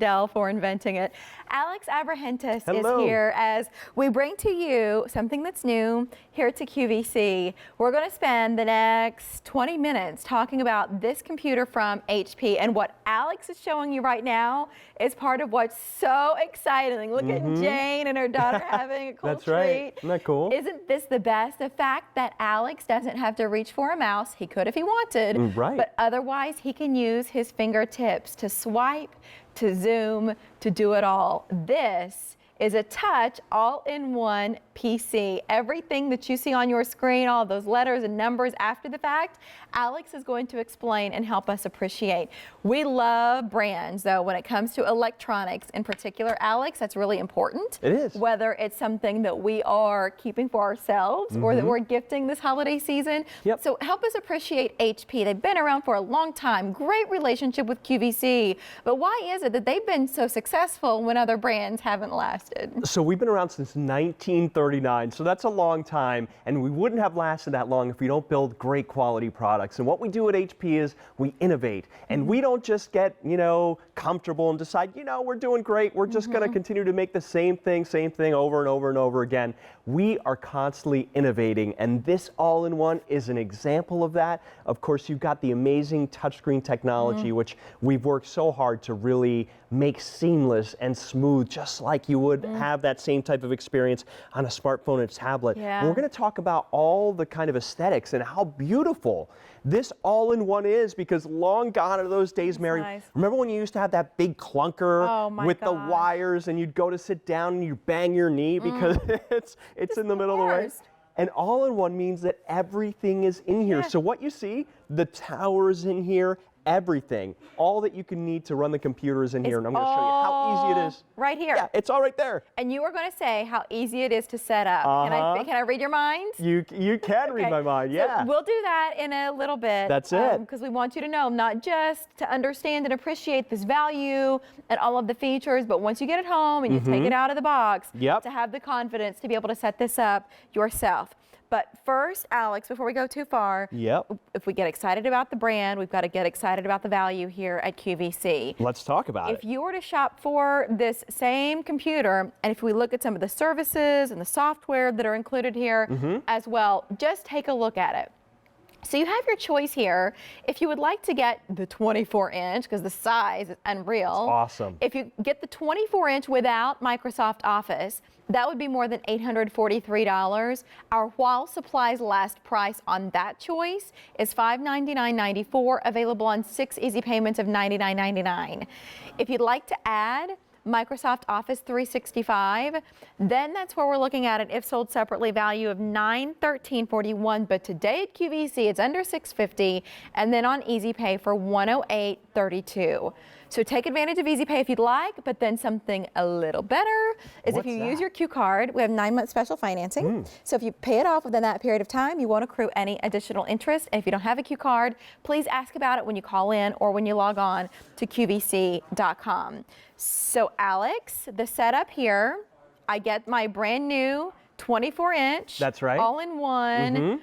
Dell for inventing it. Alex Abrahantes is here as we bring to you something that's new here to QVC. We're going to spend the next 20 minutes talking about this computer from HP, and what Alex is showing you right now is part of what's so exciting. Look at Jane and her daughter having a cool That's treat. right. Isn't that cool? Isn't this the best? The fact that Alex doesn't have to reach for a mouse. He could if he wanted, but otherwise he can use his fingertips to swipe, to zoom, to do it all. This is a touch all-in-one PC. Everything that you see on your screen, all those letters and numbers after the fact, Alex is going to explain and help us appreciate. We love brands, though, when it comes to electronics. In particular, Alex, that's really important. It is. Whether it's something that we are keeping for ourselves or that we're gifting this holiday season. So help us appreciate HP. They've been around for a long time. Great relationship with QVC. But why is it that they've been so successful when other brands haven't lasted? So we've been around since 1939, so that's a long time, and we wouldn't have lasted that long if we don't build great quality products. And what we do at HP is we innovate, and we don't just get, comfortable and decide, we're doing great, we're just going to continue to make the same thing over and over and over again. We are constantly innovating, and this all-in-one is an example of that. Of course, you've got the amazing touchscreen technology, which we've worked so hard to really make seamless and smooth, just like you would have that same type of experience on a smartphone and tablet. And we're going to talk about all the kind of aesthetics and how beautiful this all-in-one is, because long gone are those days, Mary. Remember when you used to have that big clunker with the wires, and you'd go to sit down and you bang your knee because it's in the middle of the way? And all-in-one means that everything is in here. So what you see, the tower is in here, everything, all that you can need to run the computer is in here, and I'm going to show you how easy it is. Right here. Yeah, it's all right there. And you were going to say how easy it is to set up. Can I read your mind? You can read my mind, So we'll do that in a little bit. That's it. Because we want you to know, not just to understand and appreciate this value and all of the features, but once you get it home and you take it out of the box, to have the confidence to be able to set this up yourself. But first, Alex, before we go too far, if we get excited about the brand, we've got to get excited about the value here at QVC. Let's talk about it. If you were to shop for this same computer, and if we look at some of the services and the software that are included here as well, just take a look at it. So you have your choice here. If you would like to get the 24-inch, because the size is unreal. It's awesome. If you get the 24-inch without Microsoft Office, that would be more than $843. Our while supplies last price on that choice is $599.94, available on 6 easy payments of $99.99. If you'd like to add Microsoft Office 365, then that's where we're looking at an if sold separately value of $913.41, but today at QVC it's under $650, and then on Easy Pay for $108.32. So take advantage of Easy Pay if you'd like, but then something a little better is if you use your Q card, we have 9-month special financing. So if you pay it off within that period of time, you won't accrue any additional interest. And if you don't have a Q card, please ask about it when you call in or when you log on to QVC.com. So Alex, the setup here, I get my brand new 24-inch. That's right. All-in-one,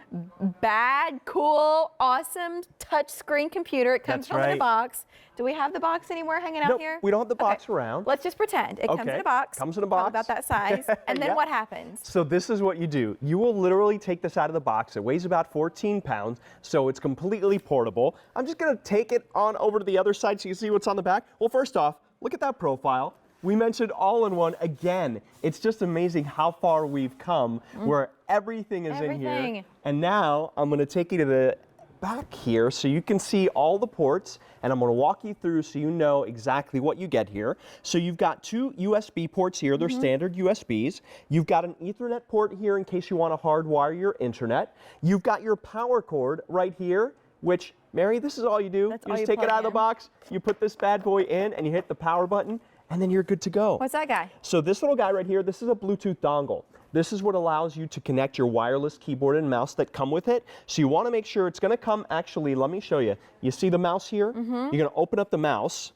bad, cool, awesome touchscreen computer. It comes home in a box. Do we have the box anywhere hanging out here? We don't have the box around. Let's just pretend. It comes in a box. Comes in a box. About that size. And then what happens? So this is what you do. You will literally take this out of the box. It weighs about 14 pounds, so it's completely portable. I'm just going to take it on over to the other side so you see what's on the back. Well, first off, look at that profile. We mentioned all-in-one again. It's just amazing how far we've come, where everything is in here. And now I'm going to take you to the back here so you can see all the ports, and I'm going to walk you through so you know exactly what you get here. So you've got 2 USB ports here. They're standard USBs. You've got an Ethernet port here in case you want to hardwire your internet. You've got your power cord right here, which, Mary, this is all you do. You just take it out of the box, you put this bad boy in, and you hit the power button, and then you're good to go. What's that guy? So this little guy right here, this is a Bluetooth dongle. This is what allows you to connect your wireless keyboard and mouse that come with it. So you want to make sure it's going to come, actually, let me show you. You see the mouse here? You're going to open up the mouse,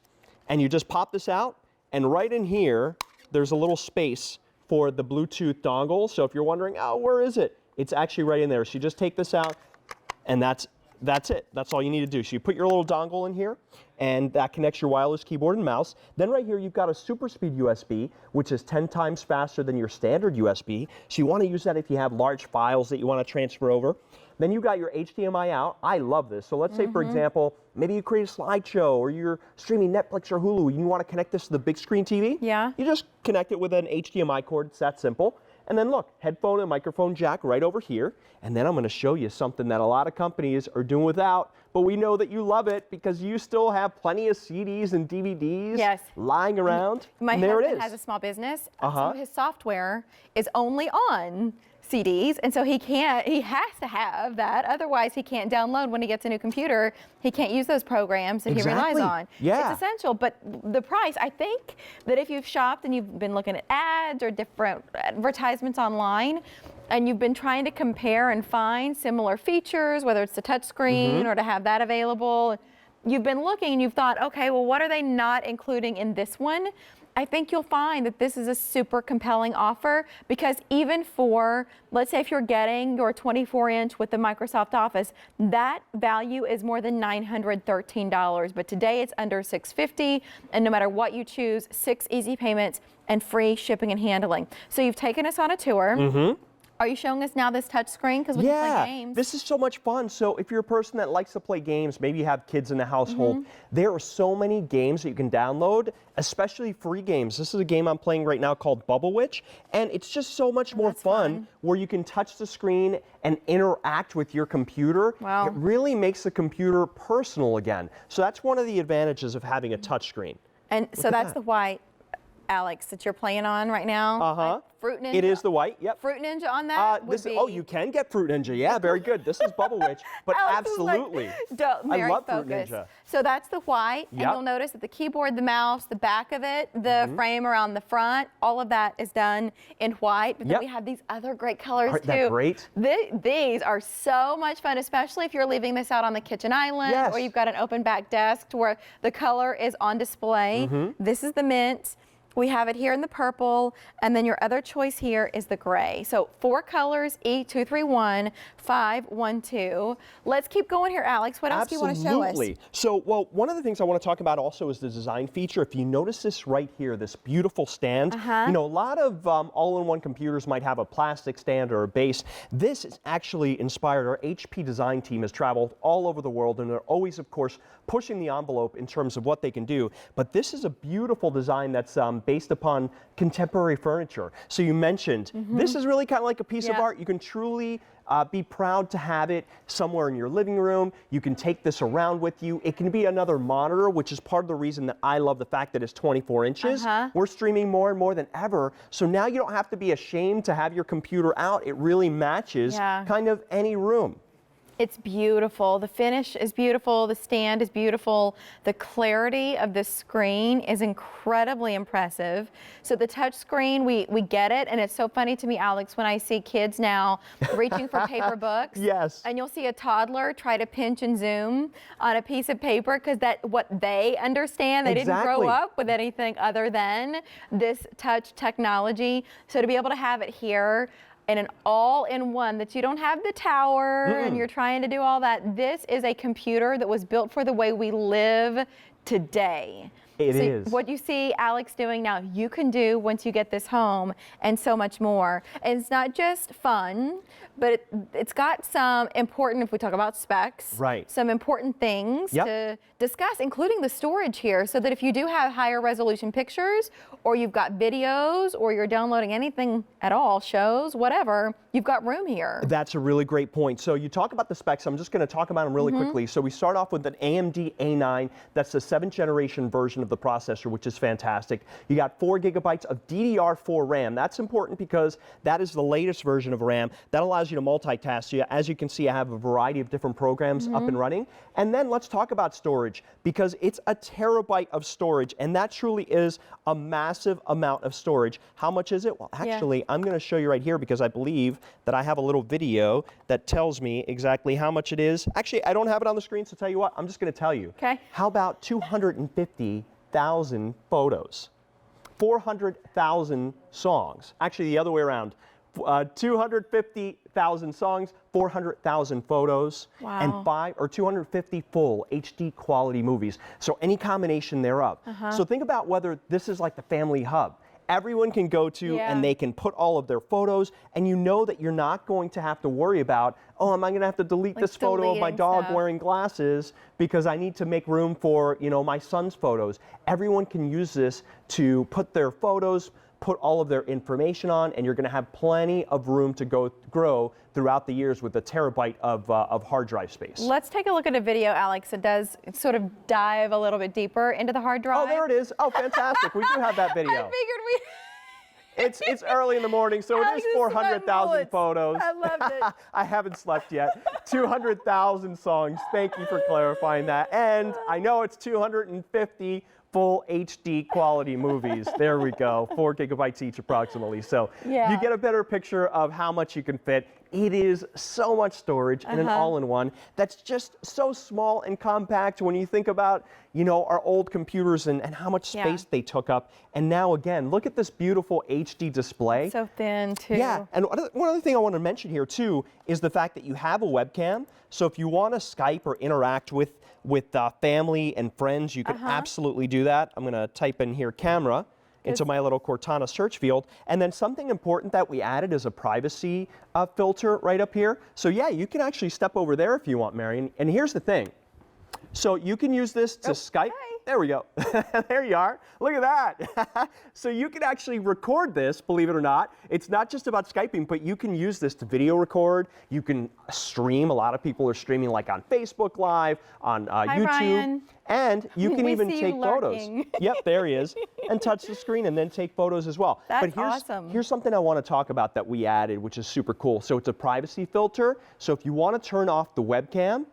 and you just pop this out, and right in here, there's a little space for the Bluetooth dongle. So if you're wondering, oh, where is it? It's actually right in there. So you just take this out, and that's That's it. That's all you need to do. So you put your little dongle in here, and that connects your wireless keyboard and mouse. Then right here, you've got a super speed USB, which is 10 times faster than your standard USB. So you want to use that if you have large files that you want to transfer over. Then you've got your HDMI out. I love this. So let's say, for example, maybe you create a slideshow or you're streaming Netflix or Hulu and you want to connect this to the big screen TV. Yeah. You just connect it with an HDMI cord. It's that simple. And then look, headphone and microphone jack right over here. And then I'm going to show you something that a lot of companies are doing without, but we know that you love it because you still have plenty of CDs and DVDs lying around. My and there it husband is. has a small business. Some of his software is only on CDs, and so he has to have that. Otherwise, he can't download when he gets a new computer. He can't use those programs that he relies on. Yeah. It's essential, but the price, I think that if you've shopped and you've been looking at ads or different advertisements online, and you've been trying to compare and find similar features, whether it's the touchscreen or to have that available, you've been looking and you've thought, okay, well, what are they not including in this one? I think you'll find that this is a super compelling offer because even for, let's say if you're getting your 24-inch with the Microsoft Office, that value is more than $913. But today it's under $650, and no matter what you choose, 6 easy payments and free shipping and handling. So you've taken us on a tour. Are you showing us now this touch screen? Because we can play games. This is so much fun. So if you're a person that likes to play games, maybe you have kids in the household, there are so many games that you can download, especially free games. This is a game I'm playing right now called Bubble Witch, and it's just so much more fun where you can touch the screen and interact with your computer. Wow. It really makes the computer personal again. So that's one of the advantages of having a touch screen. And so that's the white, Alex, that you're playing on right now. Like Fruit Ninja. It is the white, yep. Fruit Ninja on that would be... Oh, you can get Fruit Ninja. Yeah, very good. This is Bubble Witch, but Alex absolutely. I love Fruit Ninja. So that's the white, and you'll notice that the keyboard, the mouse, the back of it, the frame around the front, all of that is done in white. But then we have these other great colors Aren't too. that great? These are so much fun, especially if you're leaving this out on the kitchen island or you've got an open back desk to where the color is on display. This is the mint. We have it here in the purple, and then your other choice here is the gray. So 4 colors, E231, 512. Let's keep going here, Alex. What else do you want to show us? Absolutely. So, well, one of the things I want to talk about also is the design feature. If you notice this right here, this beautiful stand, you know, a lot of all-in-one computers might have a plastic stand or a base. This is actually inspired. Our HP design team has traveled all over the world, and they're always, of course, pushing the envelope in terms of what they can do. But this is a beautiful design that's based upon contemporary furniture. So you mentioned, this is really kind of like a piece of art. You can truly be proud to have it somewhere in your living room. You can take this around with you. It can be another monitor, which is part of the reason that I love the fact that it's 24 inches. We're streaming more and more than ever. So now you don't have to be ashamed to have your computer out. It really matches kind of any room. It's beautiful. The finish is beautiful. The stand is beautiful. The clarity of the screen is incredibly impressive. So the touch screen, we get it. And it's so funny to me, Alex, when I see kids now reaching for paper books. And you'll see a toddler try to pinch and zoom on a piece of paper because that's what they understand. They didn't grow up with anything other than this touch technology. So to be able to have it here, and an all-in-one, that you don't have the tower and you're trying to do all that. This is a computer that was built for the way we live today. It is. What you see Alex doing now, you can do once you get this home, and so much more. And it's not just fun, but it's got some important, if we talk about specs, some important things to discuss, including the storage here, so that if you do have higher resolution pictures, or you've got videos, or you're downloading anything at all, shows, whatever, you've got room here. That's a really great point. So you talk about the specs. I'm just going to talk about them really quickly. So we start off with an AMD A9. That's the 7th generation version of the processor, which is fantastic. You got 4 gigabytes of DDR4 RAM. That's important because that is the latest version of RAM. That allows you to multitask. So as you can see, I have a variety of different programs up and running. And then let's talk about storage, because it's a terabyte of storage, and that truly is a massive amount of storage. How much is it? Well, actually, I'm going to show you right here because I believe that I have a little video that tells me exactly how much it is. Actually, I don't have it on the screen, so tell you what, I'm just going to tell you. Okay. How about 250,000 photos? 400,000 songs. Actually, the other way around. 250,000 songs, 400,000 photos, Wow. and 250 full HD quality movies. So any combination thereof. So think about whether this is like the family hub. Everyone can go to and they can put all of their photos, and you know that you're not going to have to worry about, oh, am I going to have to delete this photo of my dog wearing glasses because I need to make room for, you know, my son's photos. Everyone can use this to put their photos, put all of their information on, and you're going to have plenty of room to grow throughout the years with a terabyte of hard drive space. Let's take a look at a video, Alex. It does sort of dive a little bit deeper into the hard drive. Oh, there it is. Oh, fantastic. We do have that video. I figured we... It's early in the morning, so it is 400,000 photos. I loved it. I haven't slept yet. 200,000 songs. Thank you for clarifying that. And I know it's 250 full HD quality movies. There we go. 4 gigabytes each approximately. So you get a better picture of how much you can fit. It is so much storage in an all-in-one that's just so small and compact when you think about, you know, our old computers and how much space they took up. And now again, look at this beautiful HD display. So thin too. Yeah, and one other thing I want to mention here too is the fact that you have a webcam. So if you want to Skype or interact with family and friends, you can absolutely do that. I'm going to type in here camera into my little Cortana search field. And then something important that we added is a privacy filter right up here. So yeah, you can actually step over there if you want, Marion. And here's the thing. So you can use this to Skype. There we go. There you are. Look at that. So you can actually record this, believe it or not. It's not just about Skyping, but you can use this to video record. You can stream. A lot of people are streaming like on Facebook Live, on YouTube. Ryan. And you can even take photos. Lurking. Yep, there he is. And touch the screen and then take photos as well. That's but awesome. Here's something I want to talk about that we added, which is super cool. So it's a privacy filter. So if you want to turn off the webcam,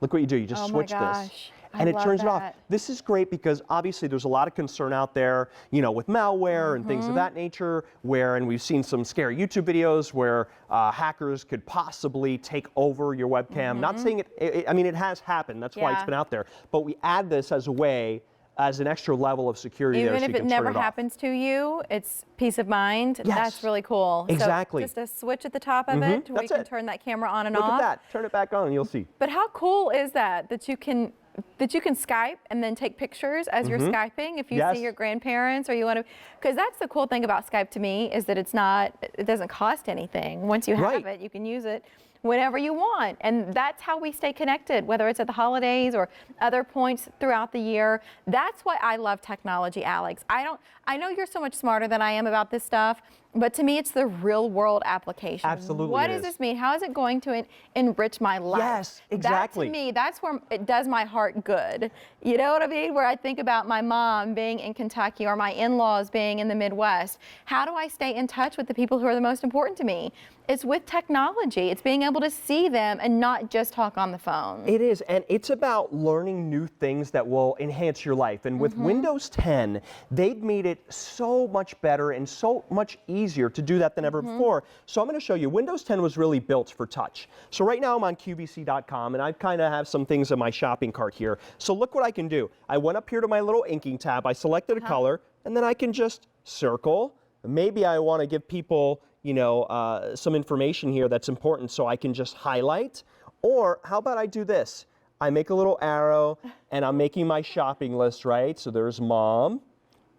look what you do. You just switch this. And it turns it off. This is great because obviously there's a lot of concern out there, you know, with malware and things of that nature, and we've seen some scary YouTube videos where hackers could possibly take over your webcam. Not saying I mean, it has happened. That's why it's been out there. But we add this as a way, as an extra level of security there, so you can turn it off. Even if it never happens to you, it's peace of mind. Yes. That's really cool. Exactly. So just a switch at the top of it where you can turn that camera on and off. Look at that. Turn it back on and you'll see. But how cool is that you can Skype and then take pictures as you're Skyping if you see your grandparents or you want to, because that's the cool thing about Skype to me is that it doesn't cost anything. Once you have it, you can use it whenever you want. And that's how we stay connected, whether it's at the holidays or other points throughout the year. That's why I love technology, Alex. I know you're so much smarter than I am about this stuff, but to me, it's the real world application. Absolutely. What does this mean? How is it going to enrich my life? Yes, exactly. That, to me, that's where it does my heart good. You know what I mean? Where I think about my mom being in Kentucky or my in-laws being in the Midwest. How do I stay in touch with the people who are the most important to me? It's with technology. It's being able to see them and not just talk on the phone. It is, and it's about learning new things that will enhance your life. And with Windows 10, they've made it so much better and so much easier to do that than ever before. So I'm going to show you. Windows 10 was really built for touch. So right now I'm on QVC.com, and I kind of have some things in my shopping cart here. So look what I can do. I went up here to my little inking tab. I selected a color, and then I can just circle. Maybe I want to give people, you know, some information here that's important, so I can just highlight. Or how about I do this? I make a little arrow, and I'm making my shopping list, right? So there's mom,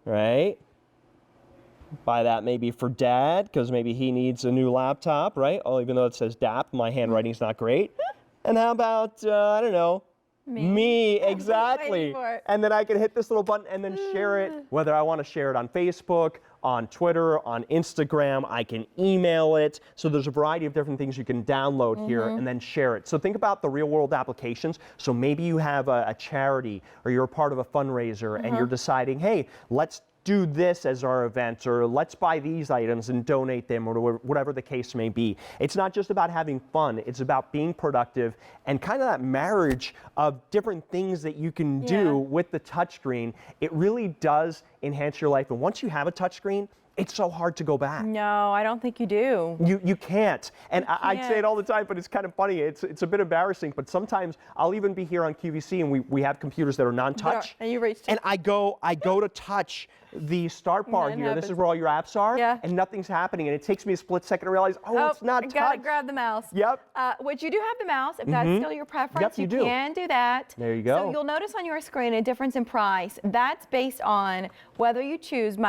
right? Buy that maybe for dad, because maybe he needs a new laptop, right? Oh, even though it says DAP, my handwriting's not great. And how about, I don't know, me, exactly. And then I can hit this little button and then share it, whether I want to share it on Facebook, on Twitter, on Instagram. I can email it. So there's a variety of different things you can download here and then share it. So think about the real world applications. So maybe you have a charity or you're a part of a fundraiser and you're deciding, hey, let's do this as our event, or let's buy these items and donate them, or whatever the case may be. It's not just about having fun, it's about being productive and kind of that marriage of different things that you can do with the touchscreen. It really does enhance your life. And once you have a touchscreen, it's so hard to go back. No, I don't think you do. You can't. And I say can't. it all the time, but it's kind of funny. It's a bit embarrassing, but sometimes I'll even be here on QVC and we have computers that are non-touch. And you reach And I go to touch the start bar Nothing here. This is happens. where all your apps are. Yeah. And nothing's happening. And it takes me a split second to realize, oh, it's not I touch. gotta grab the mouse. Yep. Which you do have the mouse, if that's still your preference. Yep, you do. can do that. There you go. So you'll notice on your screen a difference in price. That's based on whether you choose micro